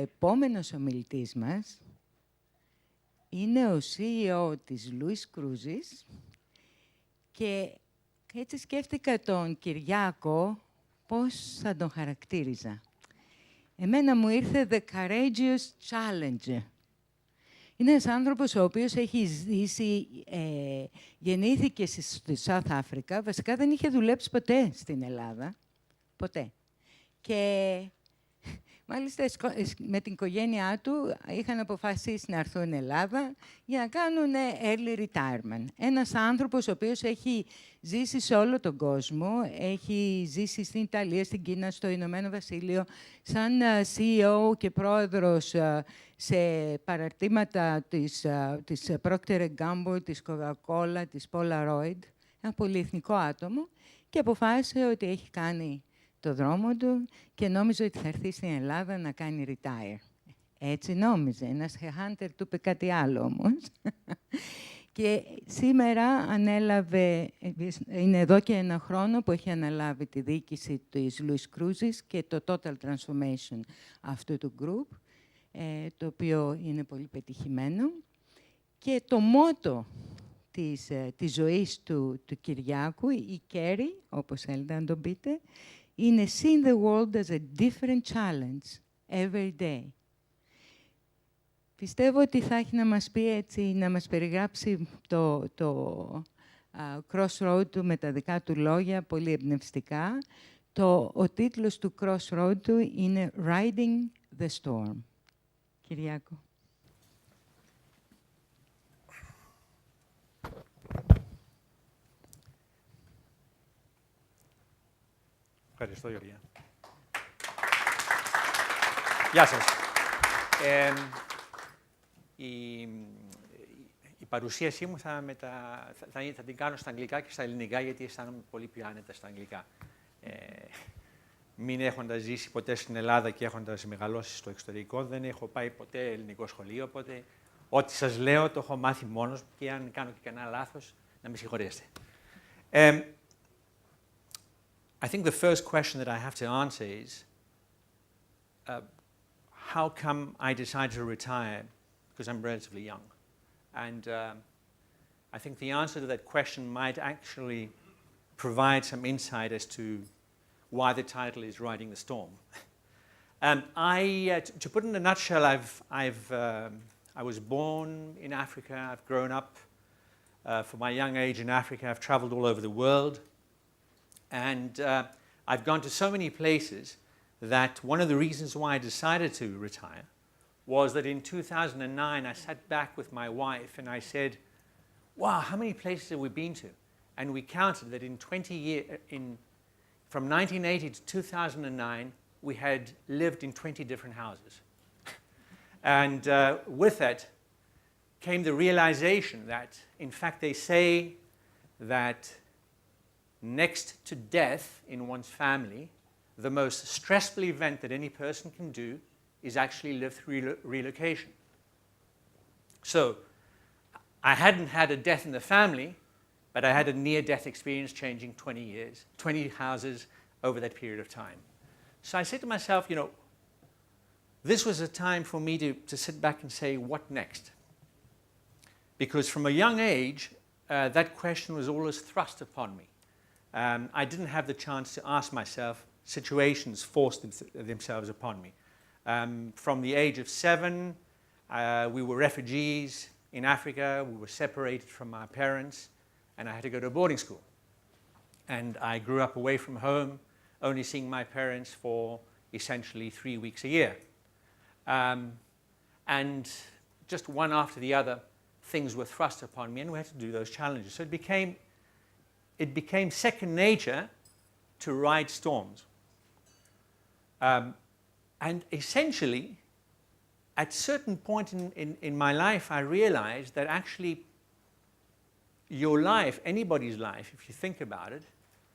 επόμενος ομιλητής μας είναι ο CEO της Louis Cruises και έτσι σκέφτηκα τον Κυριάκο πώς θα τον χαρακτήριζα. Εμένα μου ήρθε The Courageous Challenger. Είναι ένας άνθρωπος ο οποίος έχει ζήσει, γεννήθηκε στη South Africa, βασικά δεν είχε δουλέψει ποτέ στην Ελλάδα, ποτέ. Και μάλιστα με την οικογένειά του είχαν αποφασίσει να έρθουν στην Ελλάδα για να κάνουν early retirement. Ένας άνθρωπος ο οποίος έχει ζήσει σε όλο τον κόσμο, έχει ζήσει στην Ιταλία, στην Κίνα, στο Ηνωμένο Βασίλειο, σαν CEO και πρόεδρος σε παραρτήματα της Procter & Gamble, της Coca-Cola, της Polaroid, ένα πολυεθνικό άτομο, και αποφάσισε ότι έχει κάνει το δρόμο του και νόμιζε ότι θα έρθει στην Ελλάδα να κάνει retire. Έτσι νόμιζε. Ένας headhunter του είπε κάτι άλλο όμως. Και σήμερα ανέλαβε, είναι εδώ και ένα χρόνο που έχει αναλάβει τη διοίκηση της Louis Cruises και το total transformation αυτού του group, το οποίο είναι πολύ πετυχημένο. Και το μότο της ζωής του Κυριάκου, η Kerry, όπως θέλετε να τον πείτε, είναι «Seeing the world as a different challenge every day». Πιστεύω ότι θα έχει να μας πει έτσι, να μας περιγράψει το Crossroad του με τα δικά του λόγια, πολύ εμπνευστικά. Ο τίτλος του Crossroad του είναι «Riding the Storm». Κυριάκο. Ευχαριστώ, Γεωργία. Γεια σας. Η παρουσίασή μου θα την κάνω στα αγγλικά και στα ελληνικά, γιατί αισθάνομαι πολύ πιο άνετα στα αγγλικά. Μην έχοντας ζήσει ποτέ στην Ελλάδα και έχοντας μεγαλώσει στο εξωτερικό, δεν έχω πάει ποτέ ελληνικό σχολείο, οπότε ό,τι σας λέω το έχω μάθει μόνος μου και αν κάνω και κανένα λάθος, να με συγχωρέσετε. I think the first question that I have to answer is, how come I decided to retire? Because I'm relatively young. And I think the answer to that question might actually provide some insight as to why the title is Riding the Storm. To put it in a nutshell, I was born in Africa. I've grown up from my young age in Africa. I've traveled all over the world. And I've gone to so many places that one of the reasons why I decided to retire was that in 2009, I sat back with my wife and I said, wow, how many places have we been to? And we counted that in 20 years, from 1980 to 2009, we had lived in 20 different houses. And with that came the realization that, in fact, they say that next to death in one's family, the most stressful event that any person can do is actually live through relocation. So I hadn't had a death in the family, but I had a near-death experience changing 20 years, 20 houses over that period of time. So I said to myself, you know, this was a time for me to sit back and say, what next? Because from a young age, that question was always thrust upon me. I didn't have the chance to ask myself. Situations forced themselves upon me. From the age of 7, we were refugees in Africa. We were separated from our parents, and I had to go to boarding school. And I grew up away from home, only seeing my parents for essentially 3 weeks a year. And just one after the other, things were thrust upon me, and we had to do those challenges. So it became second nature to ride storms. And essentially, at a certain point in my life, I realized that actually your life, anybody's life, if you think about it,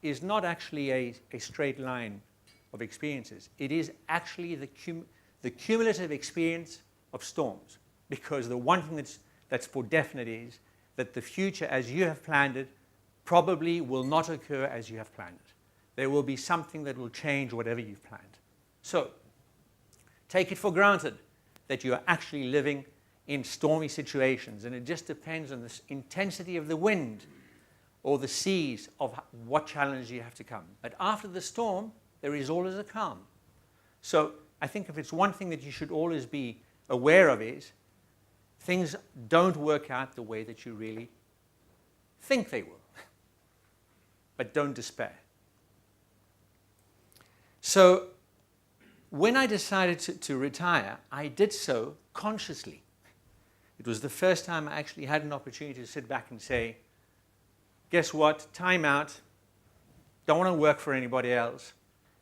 is not actually a straight line of experiences. It is actually the cumulative experience of storms. Because the one thing that's for definite is that the future as you have planned it probably will not occur as you have planned it. There will be something that will change whatever you've planned. So take it for granted that you are actually living in stormy situations, and it just depends on the intensity of the wind or the seas of what challenge you have to come. But after the storm, there is always a calm. So I think if it's one thing that you should always be aware of is things don't work out the way that you really think they will. But don't despair. So when I decided to retire, I did so consciously. It was the first time I actually had an opportunity to sit back and say, guess what? Time out. Don't want to work for anybody else.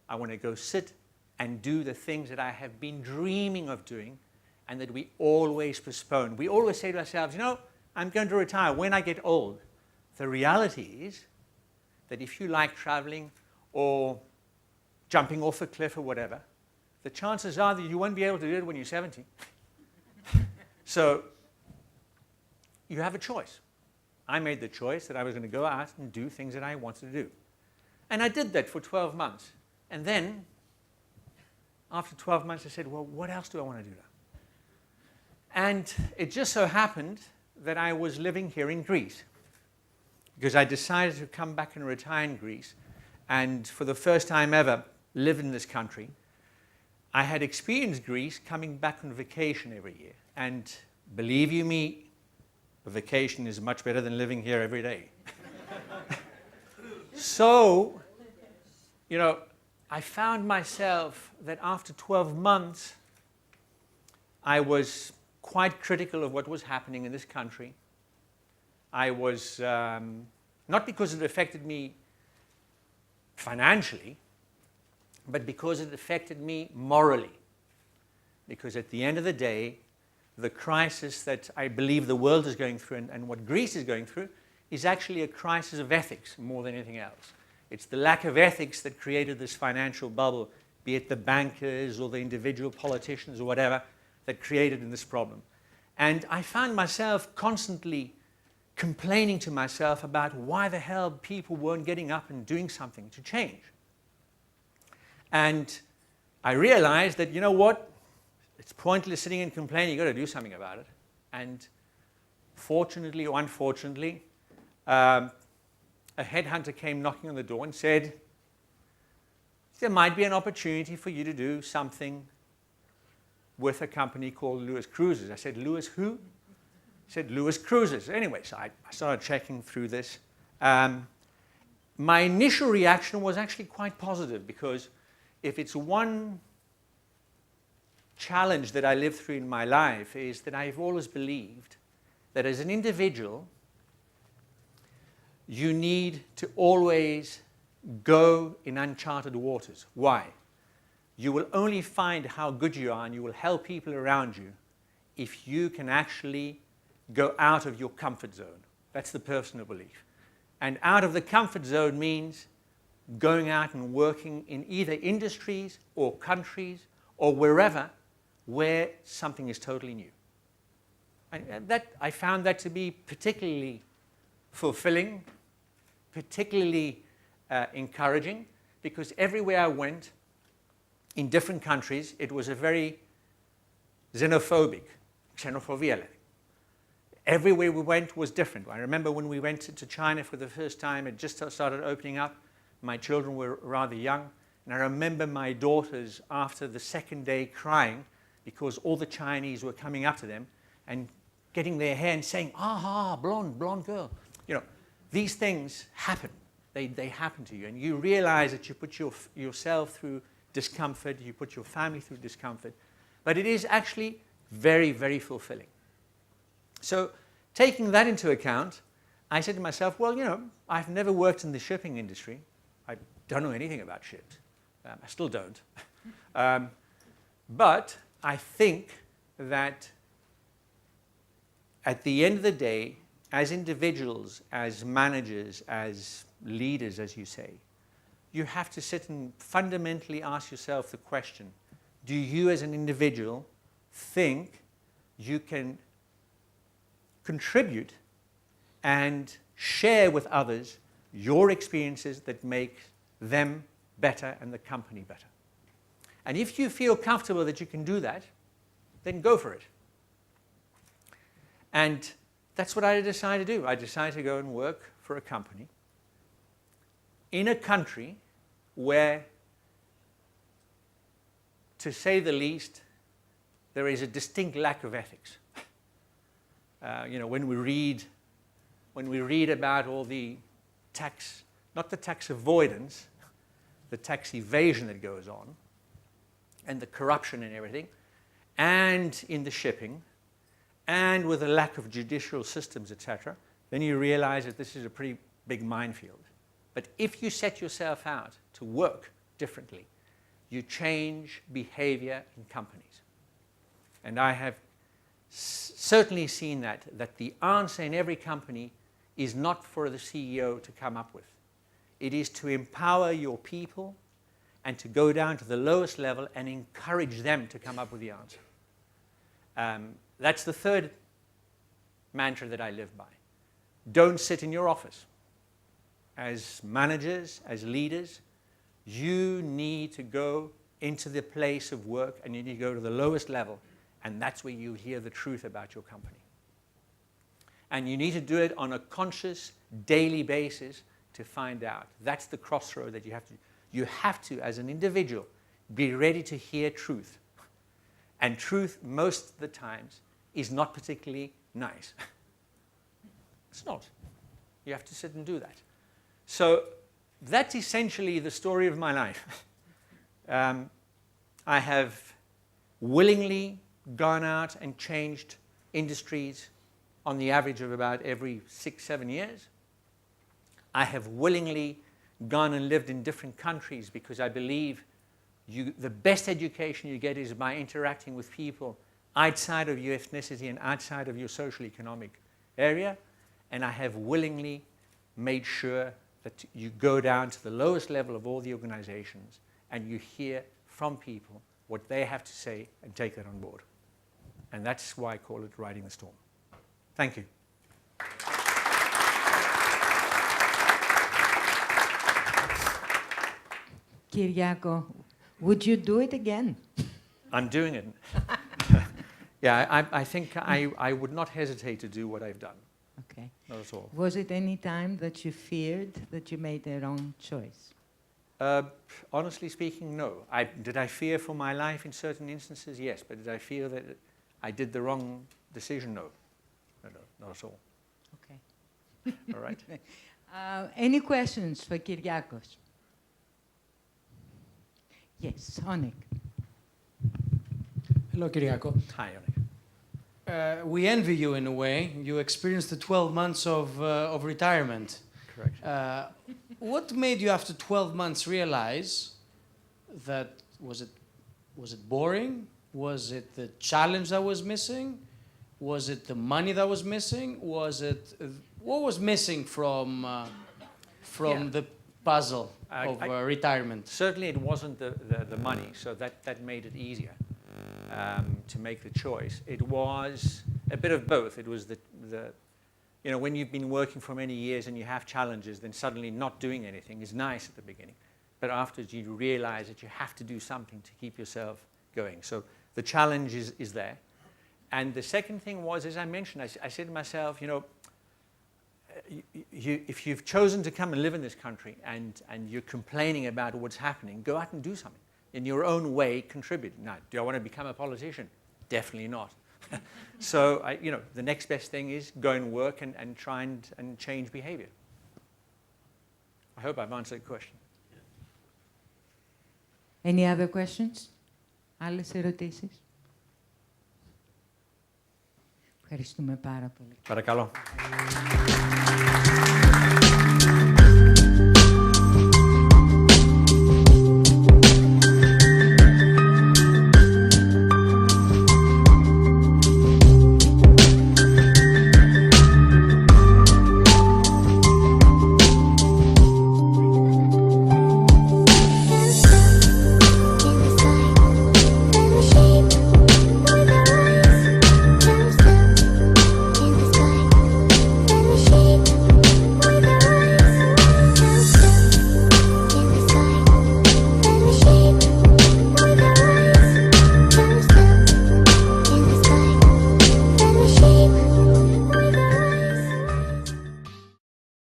I want to go sit and do the things that I have been dreaming of doing and that we always postpone. We always say to ourselves, you know, I'm going to retire when I get old. The reality is that if you like traveling or jumping off a cliff or whatever, the chances are that you won't be able to do it when you're 70. So you have a choice. I made the choice that I was going to go out and do things that I wanted to do. And I did that for 12 months. And then, after 12 months, I said, well, what else do I want to do now? And it just so happened that I was living here in Greece, because I decided to come back and retire in Greece, and for the first time ever, live in this country. I had experienced Greece coming back on vacation every year. And believe you me, a vacation is much better than living here every day. So, you know, I found myself that after 12 months, I was quite critical of what was happening in this country. I was, not because it affected me financially, but because it affected me morally. Because at the end of the day, the crisis that I believe the world is going through and what Greece is going through is actually a crisis of ethics more than anything else. It's the lack of ethics that created this financial bubble, be it the bankers or the individual politicians or whatever, that created this problem. And I found myself constantly complaining to myself about why the hell people weren't getting up and doing something to change. And I realized that, you know what? It's pointless sitting and complaining. You've got to do something about it. And fortunately or unfortunately, a headhunter came knocking on the door and said, there might be an opportunity for you to do something with a company called Lewis Cruises. I said, Lewis who? He said, Lewis Cruises. Anyway, so I started checking through this. My initial reaction was actually quite positive, because if it's one challenge that I lived through in my life, is that I've always believed that as an individual, you need to always go in uncharted waters. Why? You will only find how good you are and you will help people around you if you can actually go out of your comfort zone. That's the personal belief. And out of the comfort zone means going out and working in either industries or countries or wherever where something is totally new. And I found that to be particularly fulfilling, particularly encouraging, because everywhere I went, in different countries, it was a very xenophobic, xenophobia. Everywhere we went was different. I remember when we went to China for the first time, it just started opening up. My children were rather young, and I remember my daughters, after the second day, crying because all the Chinese were coming up to them and getting their hair and saying, aha, blonde girl. You know, these things happen. They happen to you, and you realize that you put yourself through discomfort, you put your family through discomfort, but it is actually very, very fulfilling. So taking that into account, I said to myself, well, you know, I've never worked in the shipping industry. I don't know anything about ships. I still don't. But I think that at the end of the day, as individuals, as managers, as leaders, as you say, you have to sit and fundamentally ask yourself the question, do you as an individual think you can contribute and share with others your experiences that make them better and the company better? And if you feel comfortable that you can do that, then go for it. And that's what I decided to do. I decided to go and work for a company in a country where, to say the least, there is a distinct lack of ethics. When we read about all the tax, not the tax avoidance, the tax evasion that goes on, and the corruption and everything, and in the shipping, and with a lack of judicial systems, etc., then you realize that this is a pretty big minefield. But if you set yourself out to work differently, you change behavior in companies. And I have certainly seen that the answer in every company is not for the CEO to come up with. It is to empower your people and to go down to the lowest level and encourage them to come up with the answer. That's the third mantra that I live by. Don't sit in your office. As managers, as leaders, you need to go into the place of work and you need to go to the lowest level, and that's where you hear the truth about your company. And you need to do it on a conscious, daily basis to find out. That's the crossroad that you have to, as an individual, be ready to hear truth. And truth, most of the times, is not particularly nice. It's not. You have to sit and do that. So that's essentially the story of my life. I have willingly gone out and changed industries on the average of about every 6-7 years. I have willingly gone and lived in different countries because I believe the best education you get is by interacting with people outside of your ethnicity and outside of your social economic area. And I have willingly made sure that you go down to the lowest level of all the organizations and you hear from people what they have to say and take that on board. And that's why I call it riding the storm. Thank you. Kyriakos, would you do it again? I'm doing it. Yeah, I think I would not hesitate to do what I've done. Okay. Not at all. Was it any time that you feared that you made the wrong choice? Honestly speaking, no. Did I fear for my life in certain instances? Yes. But did I fear that I did the wrong decision? No. No, not at all. Okay. All right. Any questions for Kyriakos? Yes, Onik. Hello, Kyriakos. Hi, Onik. We envy you in a way. You experienced the 12 months of retirement. Correct. What made you, after 12 months, realize that was it boring? Was it the challenge that was missing? Was it the money that was missing? Was it what was missing from the puzzle of retirement? Certainly, it wasn't the money, so that made it easier to make the choice. It was a bit of both. It was when you've been working for many years and you have challenges, then suddenly not doing anything is nice at the beginning. But afterwards, you realize that you have to do something to keep yourself going. So the challenge is there. And the second thing was, as I mentioned, I said to myself, if you've chosen to come and live in this country and you're complaining about what's happening, go out and do something. In your own way, contribute. Now, do I want to become a politician? Definitely not. So, the next best thing is go and work and try and change behavior. I hope I've answered the question. Any other questions? Άλλες ερωτήσεις? Ευχαριστούμε πάρα πολύ. Παρακαλώ.